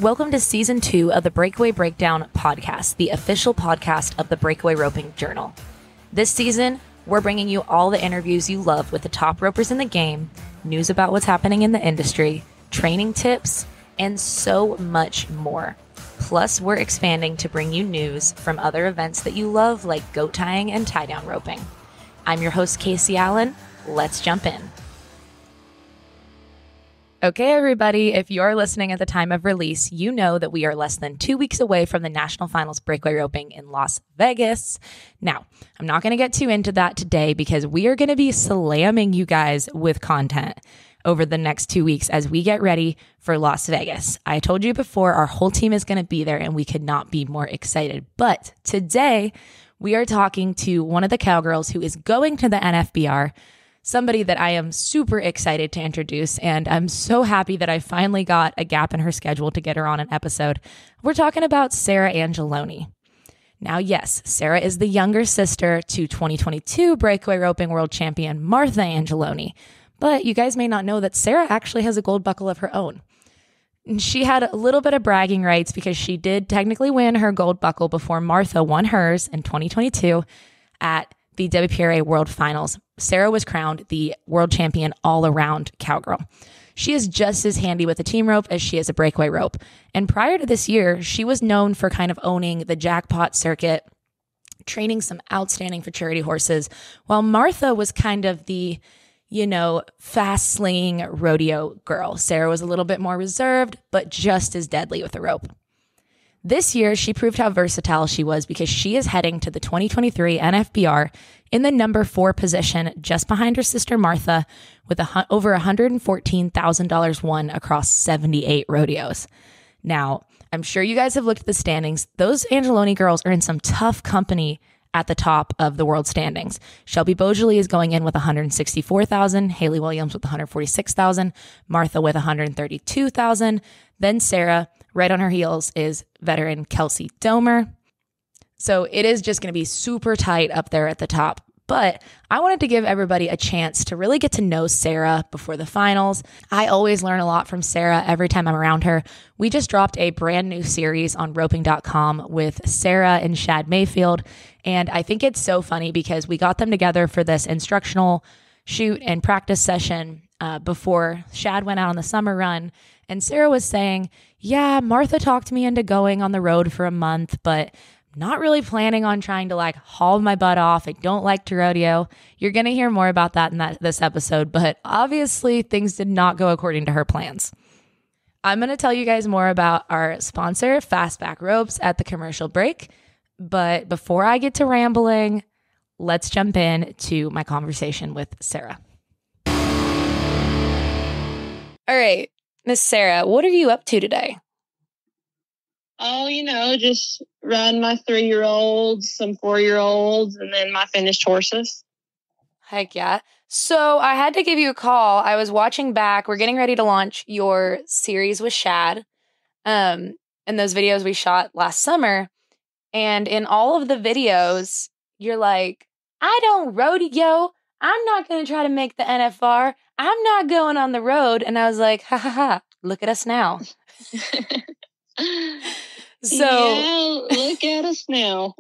Welcome to Season 2 of the Breakaway Breakdown podcast, the official podcast of the Breakaway Roping Journal. This season, we're bringing you all the interviews you love with the top ropers in the game, news about what's happening in the industry, training tips, and so much more. Plus, we're expanding to bring you news from other events that you love, like goat tying and tie-down roping. I'm your host, Casey Allen. Let's jump in. Okay, everybody, if you're listening at the time of release, you know that we are less than 2 weeks away from the National Finals Breakaway Roping in Las Vegas. Now, I'm not going to get too into that today because we are going to be slamming you guys with content over the next 2 weeks as we get ready for Las Vegas. I told you before, our whole team is going to be there and we could not be more excited. But today, we are talking to one of the cowgirls who is going to the NFBR, somebody that I am super excited to introduce, and I'm so happy that I finally got a gap in her schedule to get her on an episode. We're talking about Sarah Angelone. Now, yes, Sarah is the younger sister to 2022 Breakaway Roping World Champion Martha Angelone, but you guys may not know that Sarah actually has a gold buckle of her own. And she had a little bit of bragging rights because she did technically win her gold buckle before Martha won hers in 2022 at the WPRA World Finals. Sarah was crowned the world champion all-around cowgirl. She is just as handy with a team rope as she is a breakaway rope. And prior to this year, she was known for kind of owning the jackpot circuit, training some outstanding futurity horses, while Martha was kind of the, fast slinging rodeo girl. Sarah was a little bit more reserved, but just as deadly with the rope. This year, she proved how versatile she was because she is heading to the 2023 NFBR in the number 4 position, just behind her sister Martha, with over $114,000 won across 78 rodeos. Now, I'm sure you guys have looked at the standings. Those Angelone girls are in some tough company at the top of the world standings. Shelby Beaujolais is going in with $164,000, Haley Williams with $146,000, Martha with $132,000, then Sarah. Right on her heels is veteran Kelsey Domer. So it is just going to be super tight up there at the top. But I wanted to give everybody a chance to really get to know Sarah before the finals. I always learn a lot from Sarah every time I'm around her. We just dropped a brand new series on roping.com with Sarah and Shad Mayfield. And I think it's so funny because we got them together for this instructional shoot and practice session before Shad went out on the summer run. And Sarah was saying, yeah, Martha talked me into going on the road for a month, but not really planning on trying to haul my butt off. I don't like to rodeo. You're going to hear more about that in this episode, but obviously things did not go according to her plans. I'm going to tell you guys more about our sponsor, Fastback Ropes, at the commercial break. But before I get to rambling, let's jump in to my conversation with Sarah. All right. Miss Sarah, what are you up to today? Oh, just riding my 3-year-olds, some 4-year-olds, and then my finished horses. Heck yeah. So I had to give you a call. I was watching back. We're getting ready to launch your series with Shad, and those videos we shot last summer. And in all of the videos, you're like, I don't rodeo. I'm not going to try to make the NFR. I'm not going on the road. And I was like, ha ha ha, look at us now. Yeah, look at us now.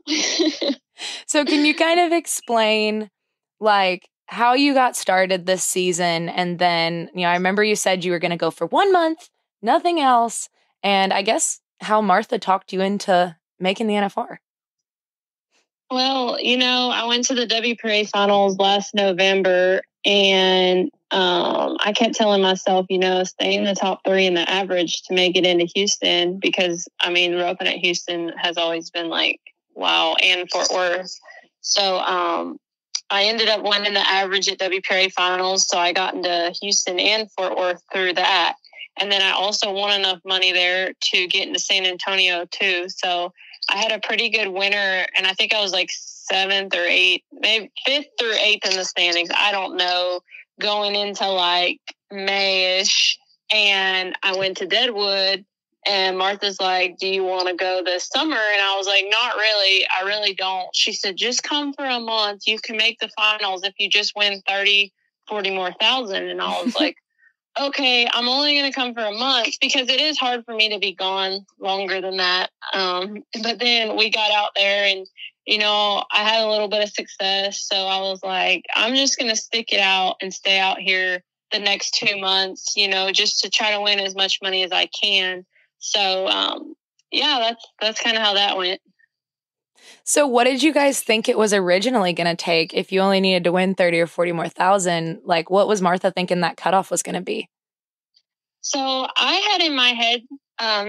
So can you kind of explain how you got started this season? And then, I remember you said you were going to go for 1 month, nothing else. And I guess how Martha talked you into making the NFR. Well, I went to the WPRA Finals last November, and I kept telling myself, stay in the top 3 in the average to make it into Houston because, roping at Houston has always been wow, and Fort Worth. So I ended up winning the average at WPRA Finals, so I got into Houston and Fort Worth through that. And then I also won enough money there to get into San Antonio, too. So I had a pretty good winter, and I think I was 7th or 8th, maybe 5th or 8th in the standings. I don't know, going into May-ish. And I went to Deadwood, and Martha's like, do you want to go this summer? And I was like, not really. I really don't. She said, just come for a month. You can make the finals if you just win 30, 40 more thousand. And I was like, okay, I'm only going to come for a month, because it is hard for me to be gone longer than that. But then we got out there and, I had a little bit of success. So I was like, I'm just going to stick it out and stay out here the next 2 months, just to try to win as much money as I can. So, yeah, that's kind of how that went. So what did you guys think it was originally going to take if you only needed to win 30 or 40 more thousand? Like, what was Martha thinking that cutoff was going to be? So I had in my head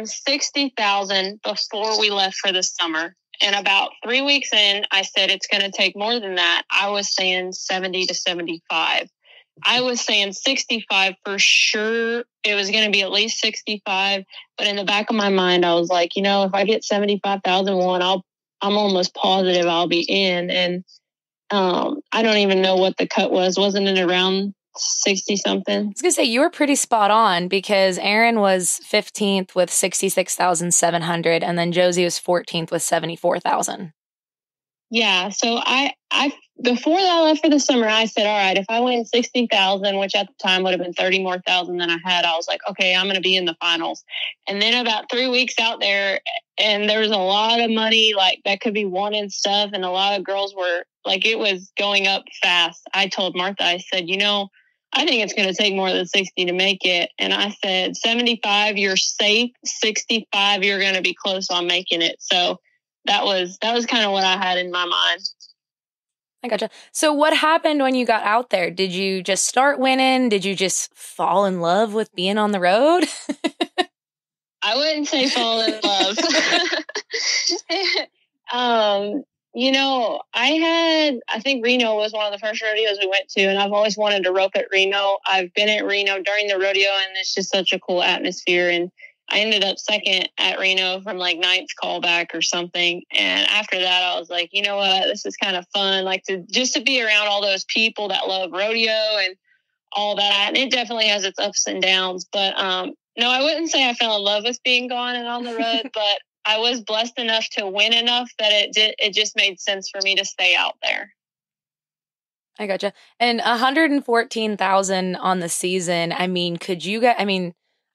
60,000 before we left for the summer. And about 3 weeks in, I said it's going to take more than that. I was saying 70 to 75. I was saying 65 for sure. It was going to be at least 65. But in the back of my mind, I was like, if I get 75,001, I'm almost positive I'll be in. And I don't even know what the cut was. Wasn't it around 60 something? I was going to say, you were pretty spot on, because Aaron was 15th with 66,700, and then Josie was 14th with 74,000. Yeah. So I before I left for the summer, I said, all right, if I win 60,000, which at the time would have been 30 more thousand than I had, I was like, okay, I'm going to be in the finals. And then about 3 weeks out there, and there was a lot of money like that could be won and stuff. And a lot of girls were like, it was going up fast. I told Martha, I said, I think it's going to take more than 60 to make it. And I said, 75, you're safe. 65, you're going to be close on making it. So that was kind of what I had in my mind. I gotcha. So what happened when you got out there? Did you just start winning? Did you just fall in love with being on the road? I wouldn't say fall in love. I think Reno was one of the first rodeos we went to, and I've always wanted to rope at Reno. I've been at Reno during the rodeo, and it's just such a cool atmosphere. And I ended up second at Reno from like ninth callback or something. And after that, I was like, you know what, this is kind of fun. Like to be around all those people that love rodeo and all that. And it definitely has its ups and downs. But no, I wouldn't say I fell in love with being gone and on the road, but I was blessed enough to win enough that it just made sense for me to stay out there. I gotcha. And 114,000 on the season. I mean,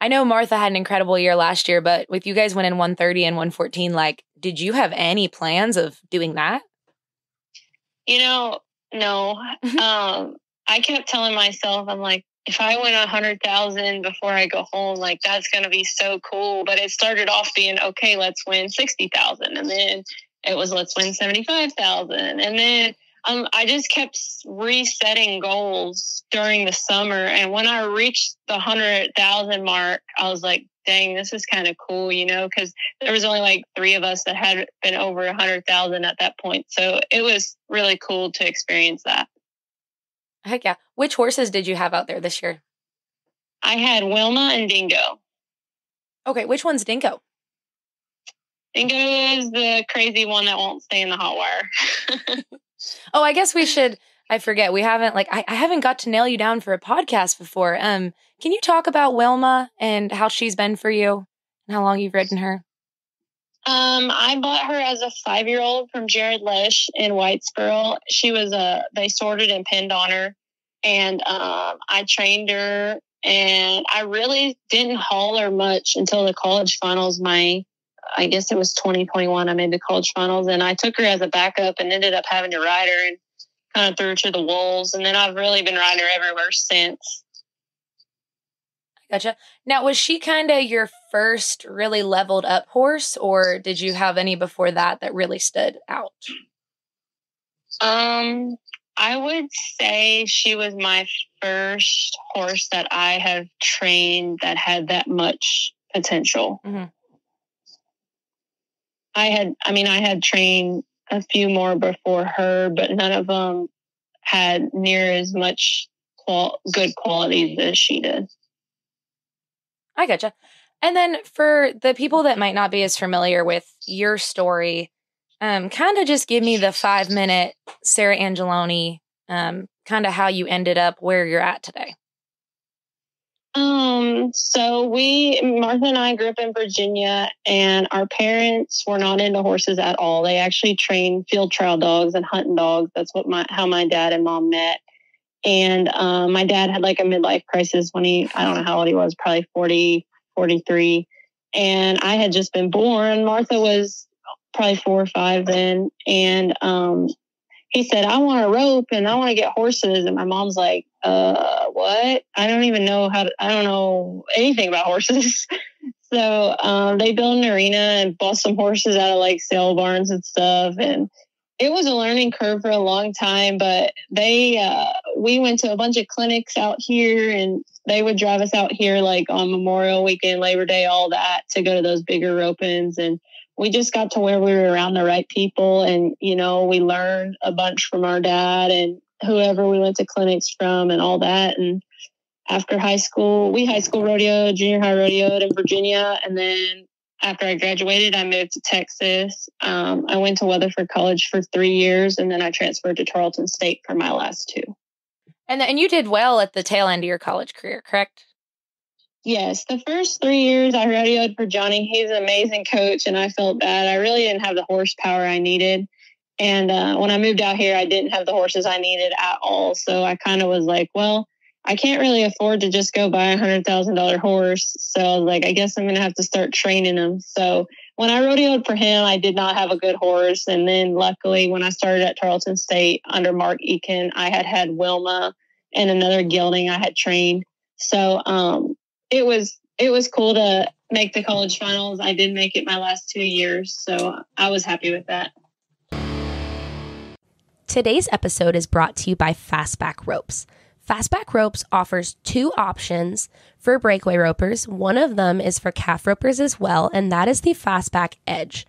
I know Martha had an incredible year last year, but with you guys winning 130 and 114, like, did you have any plans of doing that? No. I kept telling myself, I'm like, if I win 100,000 before I go home, like that's going to be so cool. But it started off being, okay, let's win 60,000. And then it was, let's win 75,000. And then I just kept resetting goals during the summer. And when I reached the 100,000 mark, I was like, dang, this is kind of cool, because there was only like 3 of us that had been over 100,000 at that point. So it was really cool to experience that. Heck yeah. Which horses did you have out there this year? I had Wilma and Dingo. Okay, which one's Dingo? Dingo is the crazy one that won't stay in the hot wire. Oh, I guess we should. I forget. We haven't I haven't got to nail you down for a podcast before. Can you talk about Wilma and how she's been for you and how long you've ridden her? I bought her as a 5-year-old from Jared Lesh in Whitesboro. She was they sorted and pinned on her, and I trained her, and I really didn't haul her much until the college finals. I guess it was 2021. I made the college finals, and I took her as a backup and ended up having to ride her and kind of threw her to the wolves. And then I've really been riding her everywhere since. Gotcha. Now, was she kind of your first really leveled up horse, or did you have any before that really stood out? I would say she was my first horse that I have trained that had that much potential. Mm-hmm. I had trained a few more before her, but none of them had near as much good qualities as she did. I gotcha. And then for the people that might not be as familiar with your story, kind of just give me the 5-minute Sarah Angelone, kind of how you ended up where you're at today. So Martha and I grew up in Virginia, and our parents were not into horses at all. They actually trained field trial dogs and hunting dogs. That's how my dad and mom met. And my dad had like a midlife crisis when I don't know how old he was, probably 40, 43. And I had just been born. Martha was probably 4 or 5 then. And he said, I want a rope and I want to get horses. And my mom's like, what? I don't know anything about horses. So they built an arena and bought some horses out of like sale barns and stuff. And it was a learning curve for a long time, but we went to a bunch of clinics out here, and they would drive us out here like on Memorial Weekend, Labor Day, all that, to go to those bigger rope-ins. And we just got to where we were around the right people. And, you know, we learned a bunch from our dad and whoever we went to clinics from and all that. And after high school, we high school rodeoed, junior high rodeoed in Virginia. And then after I graduated, I moved to Texas. I went to Weatherford College for 3 years, and then I transferred to Tarleton State for my last 2. And you did well at the tail end of your college career, correct? Yes. The first 3 years I rodeoed for Johnny. He's an amazing coach, and I felt bad. I really didn't have the horsepower I needed. And when I moved out here, I didn't have the horses I needed at all. So I kind of was like, well, I can't really afford to just go buy a $100,000 horse. So I was like, I guess I'm going to have to start training him. So when I rodeoed for him, I did not have a good horse. And then luckily, when I started at Tarleton State under Mark Eakin, I had Wilma and another gelding I had trained. So it was cool to make the college finals. I did make it my last 2 years. So I was happy with that. Today's episode is brought to you by Fastback Ropes. Fastback Ropes offers 2 options for breakaway ropers. One of them is for calf ropers as well, and that is the Fastback Edge.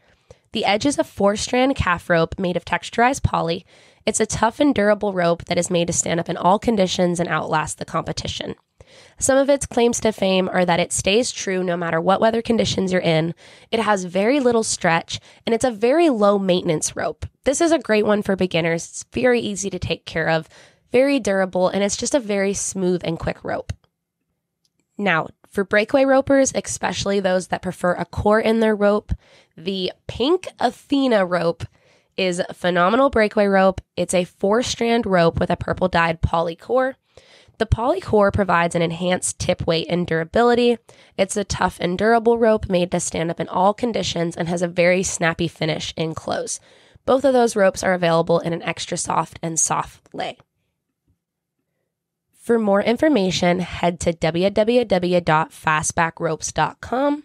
The Edge is a 4-strand calf rope made of texturized poly. It's a tough and durable rope that is made to stand up in all conditions and outlast the competition. Some of its claims to fame are that it stays true no matter what weather conditions you're in. It has very little stretch, and it's a very low maintenance rope. This is a great one for beginners. It's very easy to take care of, very durable, and it's just a very smooth and quick rope. Now, for breakaway ropers, especially those that prefer a core in their rope, the Pink Athena rope is a phenomenal breakaway rope. It's a 4-strand rope with a purple dyed poly core. The poly core provides an enhanced tip weight and durability. It's a tough and durable rope made to stand up in all conditions and has a very snappy finish in close. Both of those ropes are available in an extra soft and soft lay. For more information, head to www.fastbackropes.com.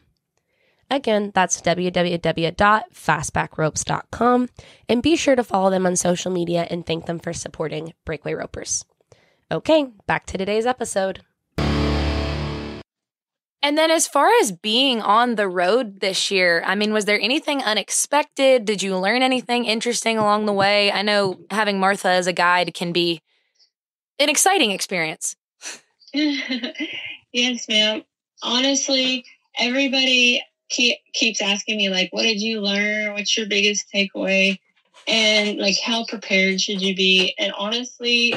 Again, that's www.fastbackropes.com. And be sure to follow them on social media and thank them for supporting breakaway ropers. Okay, back to today's episode. And then as far as being on the road this year, I mean, was there anything unexpected? Did you learn anything interesting along the way? I know having Martha as a guide can be an exciting experience. Yes, ma'am. Honestly, everybody keeps asking me, like, what did you learn? What's your biggest takeaway? And, like, how prepared should you be? And honestly,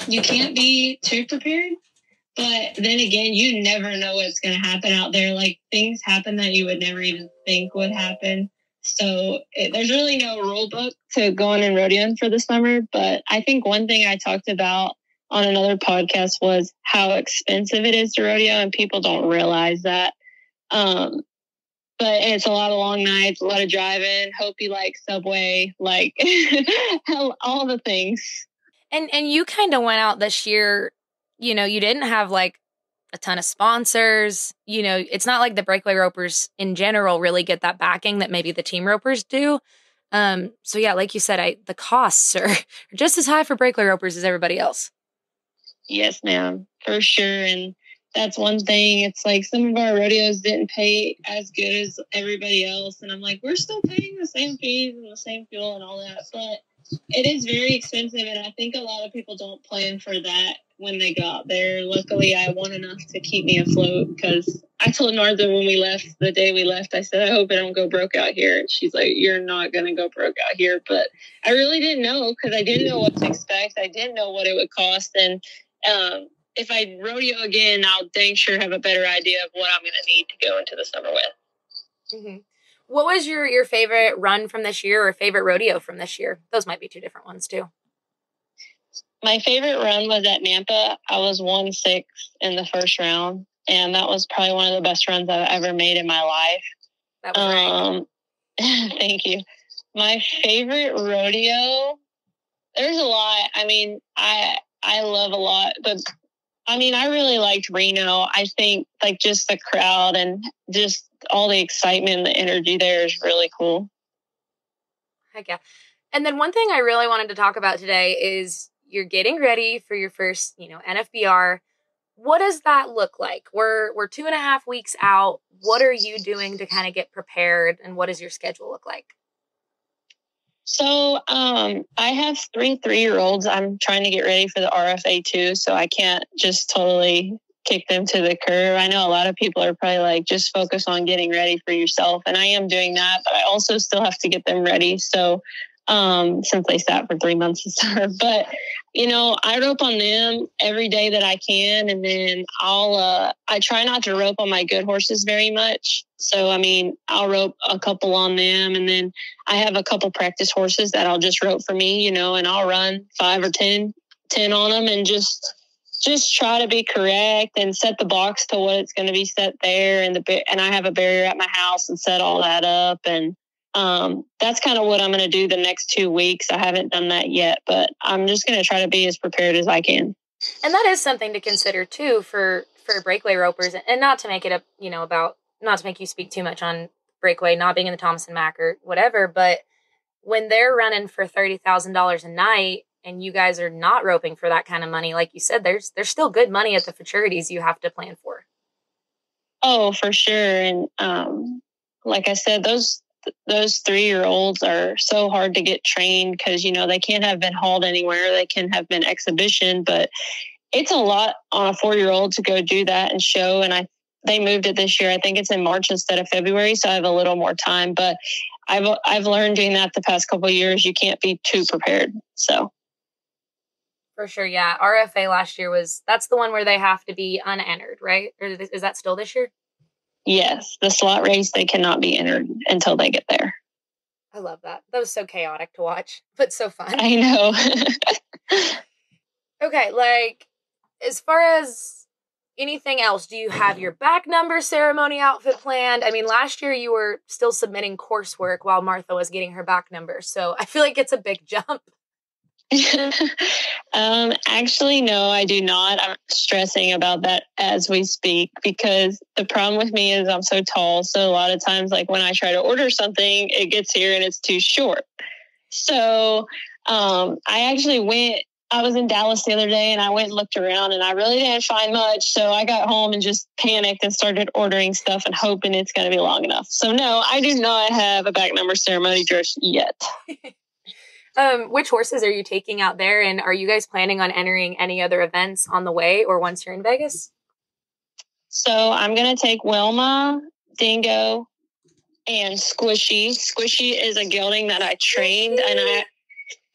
you can't be too prepared. But then again, you never know what's going to happen out there. Like, things happen that you would never even think would happen. So there's really no rule book to going and rodeoing for the summer. But I think one thing I talked about on another podcast was how expensive it is to rodeo, and people don't realize that. But it's a lot of long nights, a lot of driving. Hope you like Subway, like all the things. And you kind of went out this year, you know, you didn't have like a ton of sponsors. You know, it's not like the breakaway ropers in general really get that backing that maybe the team ropers do. So yeah, like you said, the costs are just as high for breakaway ropers as everybody else. Yes, ma'am, for sure. And that's one thing. It's like some of our rodeos didn't pay as good as everybody else. And I'm like, we're still paying the same fees and the same fuel and all that. But it is very expensive. And I think a lot of people don't plan for that when they go out there. Luckily, I won enough to keep me afloat, because I told Martha when we left, the day we left, I said, I hope I don't go broke out here. And she's like, you're not going to go broke out here. But I really didn't know, because I didn't know what to expect. I didn't know what it would cost. And if I rodeo again, I'll dang sure have a better idea of what I'm going to need to go into the summer with. Mm-hmm. What was your favorite run from this year or favorite rodeo from this year? Those might be 2 different ones too. My favorite run was at Nampa. I was 1-6 in the first round, and that was probably one of the best runs I've ever made in my life. That was Thank you. My favorite rodeo, there's a lot. I mean, I love a lot, but I mean, I really liked Reno. I think like just the crowd and just all the excitement and the energy there is really cool. Heck yeah. And then one thing I really wanted to talk about today is you're getting ready for your first, NFBR. What does that look like? We're 2.5 weeks out. What are you doing to kind of get prepared, and what does your schedule look like? So I have 3 3-year-olds. I'm trying to get ready for the RFA too, so I can't just totally kick them to the curb. I know a lot of people are probably like, just focus on getting ready for yourself. And I am doing that, but I also still have to get them ready. So since they sat for 3 months to start, but I rope on them every day that I can. And then I try not to rope on my good horses very much. So, I mean, I'll rope a couple on them, and then I have a couple practice horses that I'll just rope for me, and I'll run 5 or 10 on them and just try to be correct and set the box to what it's going to be set there. And I have a barrier at my house and set all that up. And that's kind of what I'm going to do the next 2 weeks. I haven't done that yet, but I'm just going to try to be as prepared as I can. And that is something to consider too for breakaway ropers, and not to make it not to make you speak too much on breakaway, not being in the Thomas and Mack or whatever, but when they're running for $30,000 a night and you guys are not roping for that kind of money, like you said, there's still good money at the futurities you have to plan for. Oh, for sure. And like I said, those 3-year-olds are so hard to get trained because, they can't have been hauled anywhere. They can have been exhibition, but it's a lot on a 4-year-old to go do that and show. And they moved it this year. I think it's in March instead of February. So I have a little more time, but I've learned doing that the past couple of years. You can't be too prepared. So. For sure. Yeah. RFA last year that's the one where they have to be unentered, right? Or is that still this year? Yes. The slot race, they cannot be entered until they get there. I love that. That was so chaotic to watch, but so fun. I know. Okay. Like, as far as anything else, do you have your back number ceremony outfit planned? I mean, last year you were still submitting coursework while Martha was getting her back number. So I feel like it's a big jump. Actually, no, I do not. I'm stressing about that as we speak because the problem with me is I'm so tall. So a lot of times, like when I try to order something, it gets here and it's too short. So I was in Dallas the other day and I went and looked around and I really didn't find much. So I got home and just panicked and started ordering stuff and hoping it's going to be long enough. So no, I do not have a back number ceremony dress yet. Which horses are you taking out there? And are you guys planning on entering any other events on the way or once you're in Vegas? So I'm going to take Wilma, Dingo, and Squishy. Squishy is a gelding that I trained, and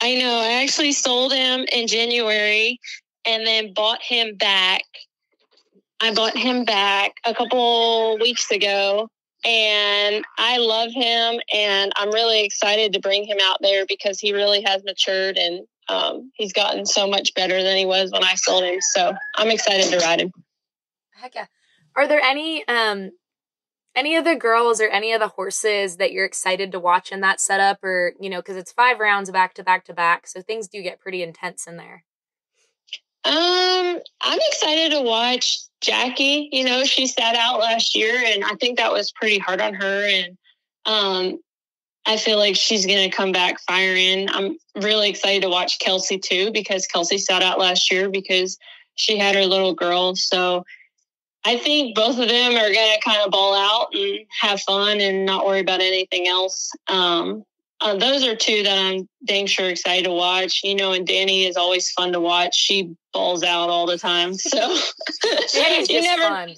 I know I actually sold him in January and then bought him back. I bought him back a couple weeks ago. And I love him, and I'm really excited to bring him out there because he really has matured, and he's gotten so much better than he was when I sold him. So I'm excited to ride him. Heck yeah. Are there any of the girls or any of the horses that you're excited to watch in that setup? Or, because it's 5 rounds back to back to back, so things do get pretty intense in there. I'm excited to watch Jackie. She sat out last year, and I think that was pretty hard on her. And I feel like she's going to come back firing. I'm really excited to watch Kelsey too, because Kelsey sat out last year because she had her little girl. So I think both of them are going to kind of ball out and have fun and not worry about anything else. Those are 2 that I'm dang sure excited to watch. And Danny is always fun to watch. She balls out all the time. So Danny's just fun.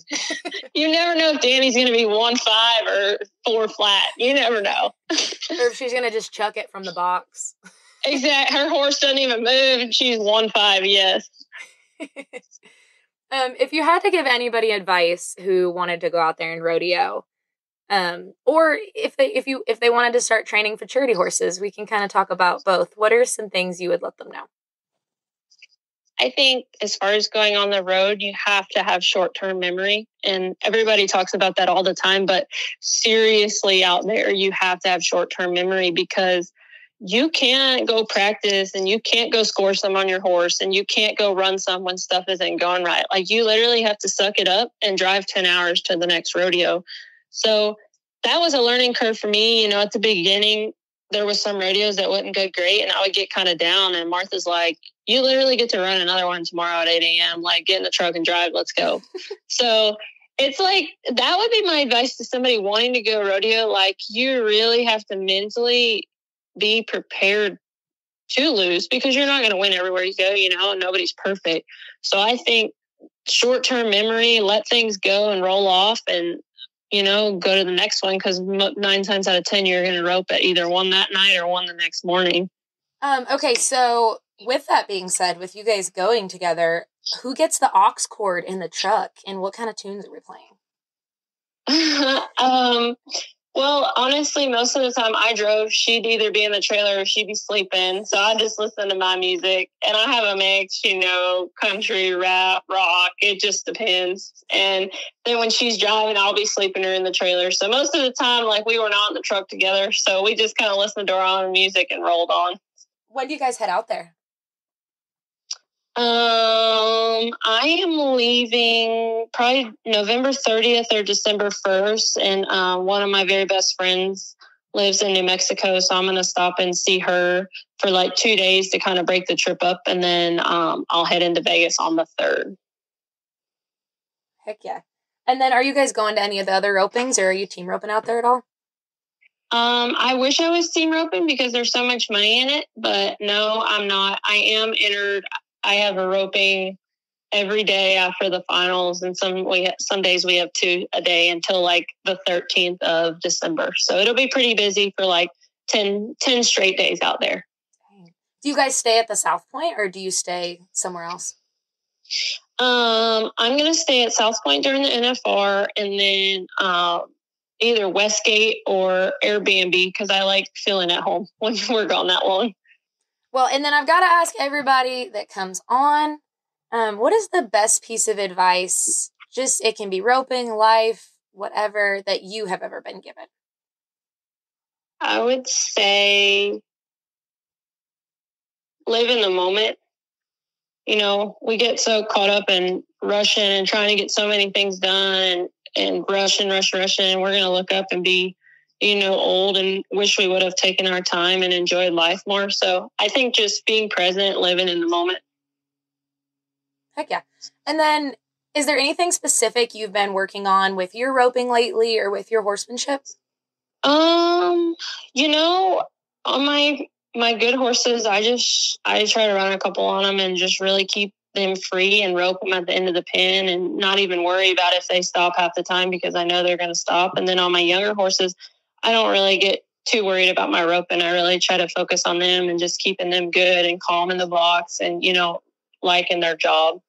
You never know if Danny's going to be 1-5 or 4 flat. You never know. Or if she's going to just chuck it from the box. Exactly. Her horse doesn't even move. She's 1-5. Yes. If you had to give anybody advice who wanted to go out there and rodeo, or if they wanted to start training futurity horses, we can kind of talk about both. What are some things you would let them know? I think as far as going on the road, you have to have short-term memory. And everybody talks about that all the time. But seriously, out there, you have to have short-term memory, because you can't go practice and you can't go score some on your horse and you can't go run some when stuff isn't going right. Like, you literally have to suck it up and drive 10 hours to the next rodeo. So that was a learning curve for me. At the beginning, there was some rodeos that wouldn't go great and I would get kind of down. And Martha's like, you literally get to run another one tomorrow at 8 a.m. Like, get in the truck and drive. Let's go. So it's like, that would be my advice to somebody wanting to go rodeo. Like, you really have to mentally be prepared to lose, because you're not going to win everywhere you go, nobody's perfect. So I think short-term memory, let things go and roll off and, go to the next one, because 9 times out of 10, you're going to rope at either one that night or one the next morning. Okay, so with that being said, with you guys going together, who gets the aux cord in the truck and what kind of tunes are we playing? Well, honestly, most of the time I drove, she'd either be in the trailer or she'd be sleeping. So I just listen to my music, and I have a mix, country, rap, rock. It just depends. And then when she's driving, I'll be sleeping her in the trailer. So most of the time, like, we were not in the truck together. So we just kind of listened to our own music and rolled on. When do you guys head out there? I am leaving probably November 30th or December 1st. And one of my very best friends lives in New Mexico. So I'm going to stop and see her for like 2 days to kind of break the trip up. And then I'll head into Vegas on the 3rd. Heck yeah. And then are you guys going to any of the other ropings, or are you team roping out there at all? I wish I was team roping because there's so much money in it, but no, I'm not. I am entered. I have a roping every day after the finals, and some days we have 2 a day until like the 13th of December. So it'll be pretty busy for like 10 straight days out there. Do you guys stay at the South Point, or do you stay somewhere else? I'm going to stay at South Point during the NFR, and then either Westgate or Airbnb, because I like feeling at home when we're gone that long. Well, and then I've got to ask everybody that comes on, what is the best piece of advice, just it can be roping, life, whatever, that you have ever been given? I would say live in the moment. We get so caught up in rushing and trying to get so many things done and rushing. We're going to look up and be, old and wish we would have taken our time and enjoyed life more. So I think just being present, living in the moment. Heck yeah. And then is there anything specific you've been working on with your roping lately or with your horsemanship? On my good horses, I try to run a couple on them and just really keep them free and rope them at the end of the pin and not even worry about if they stop half the time, because I know they're going to stop. And then on my younger horses, I don't really get too worried about my roping. I really try to focus on them and just keeping them good and calm in the blocks and, liking their job.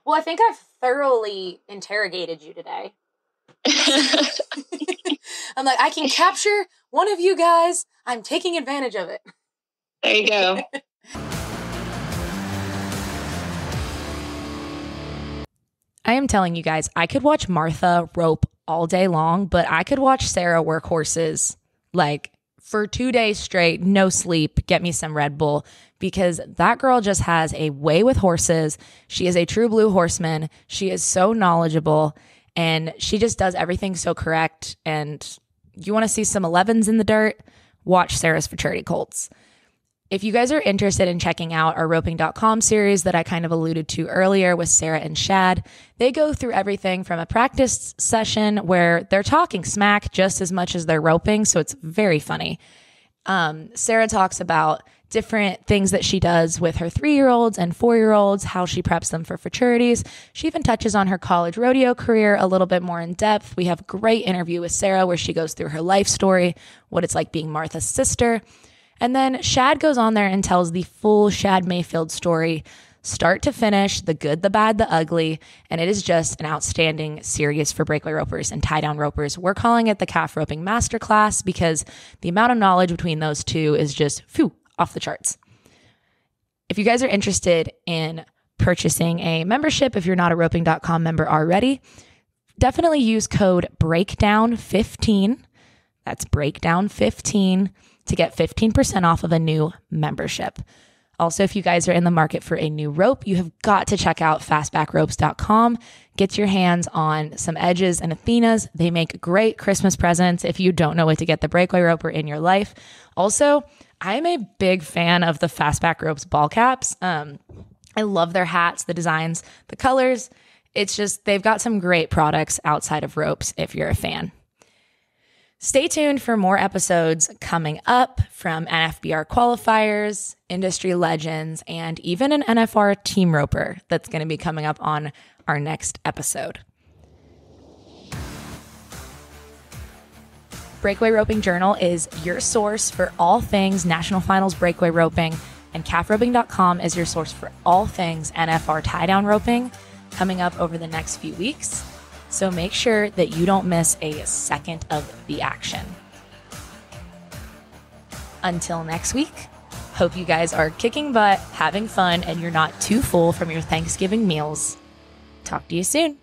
Well, I think I've thoroughly interrogated you today. I'm like, I can capture one of you guys. I'm taking advantage of it. There you go. I am telling you guys, I could watch Martha rope all day long, but I could watch Sarah work horses like for 2 days straight, no sleep, get me some Red Bull, because that girl just has a way with horses. She is a true blue horseman. She is so knowledgeable, and she just does everything so correct. And you want to see some 11s in the dirt? Watch Sarah's Futurity Colts. If you guys are interested in checking out our roping.com series that I kind of alluded to earlier with Sarah and Shad, they go through everything from a practice session where they're talking smack just as much as they're roping, so it's very funny. Sarah talks about different things that she does with her 3-year-olds and 4-year-olds, how she preps them for futurities. She even touches on her college rodeo career a little bit more in depth. We have a great interview with Sarah where she goes through her life story, what it's like being Martha's sister. And then Shad goes on there and tells the full Shad Mayfield story, start to finish, the good, the bad, the ugly. And it is just an outstanding series for breakaway ropers and tie down ropers. We're calling it the Calf Roping Masterclass because the amount of knowledge between those two is just off the charts. If you guys are interested in purchasing a membership if you're not a roping.com member already, definitely use code BREAKDOWN15. That's BREAKDOWN15 to get 15% off of a new membership. Also, if you guys are in the market for a new rope, you have got to check out fastbackropes.com. Get your hands on some Edges and Athenas. They make great Christmas presents if you don't know what to get the breakaway roper in your life. Also, I'm a big fan of the Fastback Ropes ball caps. I love their hats, the designs, the colors. It's just, they've got some great products outside of ropes if you're a fan. Stay tuned for more episodes coming up from NFBR qualifiers, industry legends, and even an NFR team roper that's going to be coming up on our next episode. Breakaway Roping Journal is your source for all things National Finals Breakaway Roping, and calfroping.com is your source for all things NFR tie-down roping coming up over the next few weeks. So make sure that you don't miss a second of the action. Until next week, hope you guys are kicking butt, having fun, and you're not too full from your Thanksgiving meals. Talk to you soon.